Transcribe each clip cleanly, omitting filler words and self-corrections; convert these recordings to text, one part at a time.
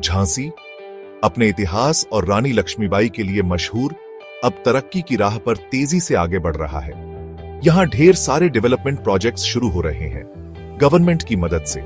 झांसी, अपने इतिहास और रानी लक्ष्मीबाई के लिए मशहूर, अब तरक्की की राह पर तेजी से आगे बढ़ रहा है। यहां ढेर सारे डेवलपमेंट प्रोजेक्ट्स शुरू हो रहे हैं गवर्नमेंट की मदद से।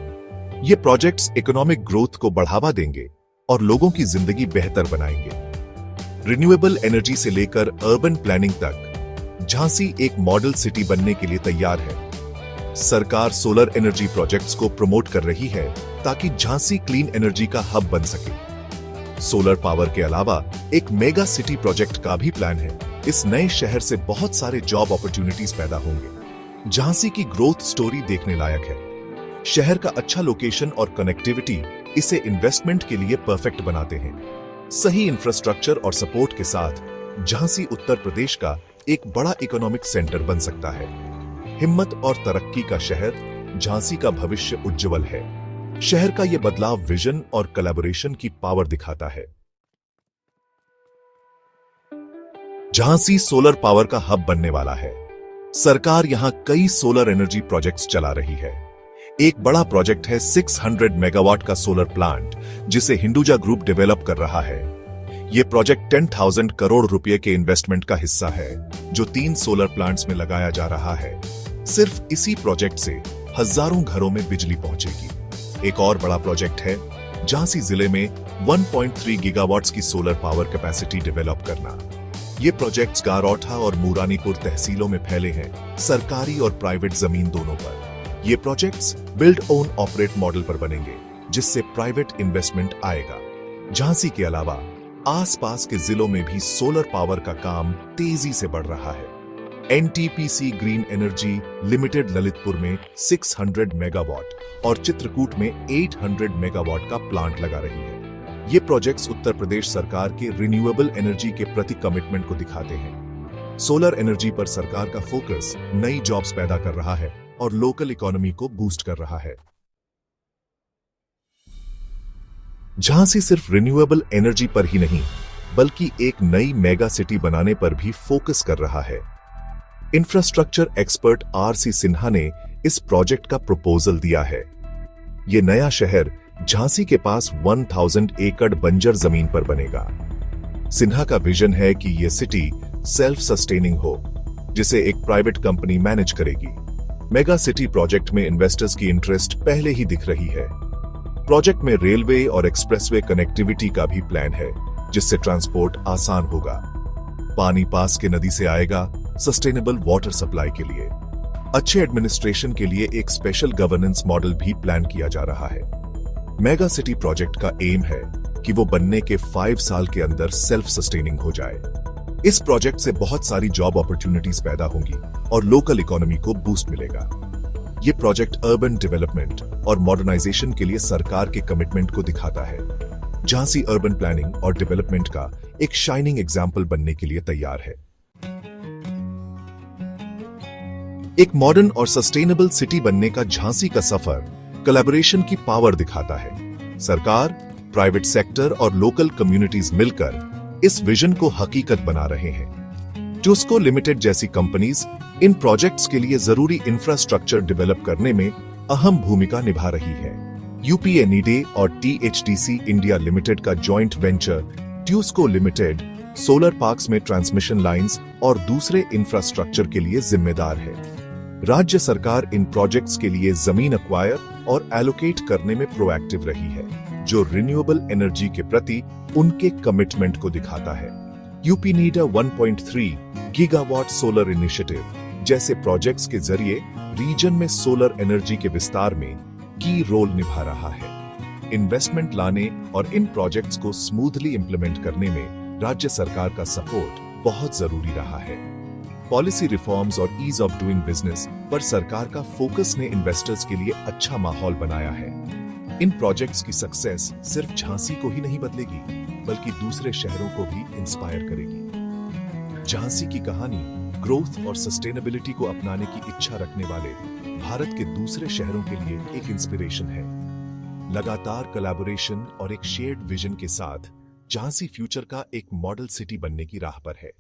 ये प्रोजेक्ट्स इकोनॉमिक ग्रोथ को बढ़ावा देंगे और लोगों की जिंदगी बेहतर बनाएंगे। रिन्यूएबल एनर्जी से लेकर अर्बन प्लानिंग तक झांसी एक मॉडल सिटी बनने के लिए तैयार है। सरकार सोलर एनर्जी प्रोजेक्ट्स को प्रमोट कर रही है ताकि झांसी क्लीन एनर्जी का हब बन सके। सोलर पावर के अलावा एक मेगा सिटी प्रोजेक्ट का भी प्लान है। इस नए शहर से बहुत सारे जॉब अपॉर्चुनिटीज पैदा होंगे। झांसी की ग्रोथ स्टोरी देखने लायक है। शहर का अच्छा लोकेशन और कनेक्टिविटी इसे इन्वेस्टमेंट के लिए परफेक्ट बनाते हैं। सही इंफ्रास्ट्रक्चर और सपोर्ट के साथ झांसी उत्तर प्रदेश का एक बड़ा इकोनॉमिक सेंटर बन सकता है। हिम्मत और तरक्की का शहर, झांसी का भविष्य उज्जवल है। शहर का यह बदलाव विजन और कोलैबोरेशन की पावर दिखाता है। झांसी सोलर पावर का हब बनने वाला है। सरकार यहां कई सोलर एनर्जी प्रोजेक्ट्स चला रही है। एक बड़ा प्रोजेक्ट है 600 मेगावाट का सोलर प्लांट, जिसे हिंदुजा ग्रुप डेवलप कर रहा है। यह प्रोजेक्ट 10,000 करोड़ रुपए के इन्वेस्टमेंट का हिस्सा है, जो 3 सोलर प्लांट्स में लगाया जा रहा है। सिर्फ इसी प्रोजेक्ट से हजारों घरों में बिजली पहुंचेगी। एक और बड़ा प्रोजेक्ट है झांसी जिले में 1.3 गीगावाट्स की सोलर पावर कैपेसिटी डेवलप करना। ये प्रोजेक्ट्स गारौठा और मूरानीपुर तहसीलों में फैले हैं, सरकारी और प्राइवेट जमीन दोनों पर। ये projects build own operate model पर बनेंगे, जिससे प्राइवेट इन्वेस्टमेंट आएगा। झांसी के अलावा आसपास के जिलों में भी सोलर पावर का काम तेजी से बढ़ रहा है। NTPC green energy limited Lalitpur में 600 मेगावाट और चित्रकूट में 800 मेगावाट का प्लांट लगा रही है। ये प्रोजेक्ट्स उत्तर प्रदेश सरकार के रिन्यूएबल एनर्जी के प्रति कमिटमेंट को दिखाते हैं। सोलर एनर्जी पर सरकार का फोकस नई जॉब्स पैदा कर रहा है और लोकल इकोनॉमी को बूस्ट कर रहा है। झांसी सिर्फ रिन्यूएबल एनर्जी पर ही नहीं, बल्कि एक नई मेगा सिटी बनाने पर भी फोकस कर रहा है। इंफ्रास्ट्रक्चर एक्सपर्ट आरसी सिन्हा ने इस प्रोजेक्ट का प्रपोजल दिया है। यह नया शहर झांसी के पास 1000 एकड़ बंजर जमीन पर बनेगा। सिन्हा का विजन है कि यह सिटी सेल्फ सस्टेनिंग हो, जिसे एक प्राइवेट कंपनी मैनेज करेगी। मेगा सिटी प्रोजेक्ट में इन्वेस्टर्स की इंटरेस्ट पहले ही दिख रही है। प्रोजेक्ट में रेलवे और एक्सप्रेसवे कनेक्टिविटी का भी प्लान है, जिससे ट्रांसपोर्ट आसान होगा। पानी पास के नदी से आएगा, सस्टेनेबल वाटर सप्लाई के लिए। अच्छे एडमिनिस्ट्रेशन के लिए एक स्पेशल गवर्नेंस मॉडल भी प्लान किया जा रहा है। मेगा सिटी प्रोजेक्ट का एम है कि वो बनने के 5 साल के अंदर सेल्फ सस्टेनिंग हो जाए। इस प्रोजेक्ट से बहुत सारी जॉब अपॉर्चुनिटीज पैदा होंगी और लोकल इकोनॉमी को बूस्ट मिलेगा। ये प्रोजेक्ट अर्बन डेवलपमेंट और मॉडर्नाइजेशन के लिए सरकार के कमिटमेंट को दिखाता है। झांसी अर्बन प्लानिंग और डेवलपमेंट का एक शाइनिंग एग्जाम्पल बनने के लिए तैयार है। एक मॉडर्न और सस्टेनेबल सिटी बनने का झांसी का सफर कोलैबोरेशन की पावर दिखाता है। सरकार, प्राइवेट सेक्टर और लोकल कम्युनिटीज मिलकर इस विजन को हकीकत बना रहे हैं। ट्यूस्को लिमिटेड जैसी कंपनीज इन प्रोजेक्ट्स के लिए जरूरी इंफ्रास्ट्रक्चर डेवलप करने में अहम भूमिका निभा रही है। यूपीएनईडे और टीएचडीसी इंडिया लिमिटेड का joint venture TUSCO limited solar parks में ट्रांसमिशन लाइंस और दूसरे इंफ्रास्ट्रक्चर के लिए जिम्मेदार है। राज्य सरकार इन प्रोजेक्ट्स के लिए जमीन एक्वायर और एलोकेट करने में प्रोएक्टिव रही है, जो रिन्यूएबल एनर्जी के प्रति उनके कमिटमेंट को दिखाता है। यूपीनीडा 1.3 गीगावाट सोलर इनिशिएटिव जैसे प्रोजेक्ट्स के जरिए रीजन में सोलर एनर्जी के विस्तार में की रोल निभा रहा है। इन्वेस्टमेंट लाने और इन प्रोजेक्ट्स को स्मूथली इंप्लीमेंट करने में राज्य सरकार का सपोर्ट बहुत जरूरी रहा है। पॉलिसी रिफॉर्म्स और ईज ऑफ डूइंग बिजनेस पर सरकार का फोकस ने इन्वेस्टर्स के लिए अच्छा माहौल बनाया है। इन प्रोजेक्ट्स की सक्सेस सिर्फ झांसी को ही नहीं बदलेगी, बल्कि दूसरे शहरों को भी इंस्पायर करेगी। झांसी की कहानी ग्रोथ और सस्टेनेबिलिटी को अपनाने की इच्छा रखने वाले भारत के दूसरे शहरों के लिए एक इंस्पिरेशन है। लगातार कोलैबोरेशन और एक शेयर्ड विजन के साथ झांसी फ्यूचर का एक मॉडल सिटी बनने की राह पर है।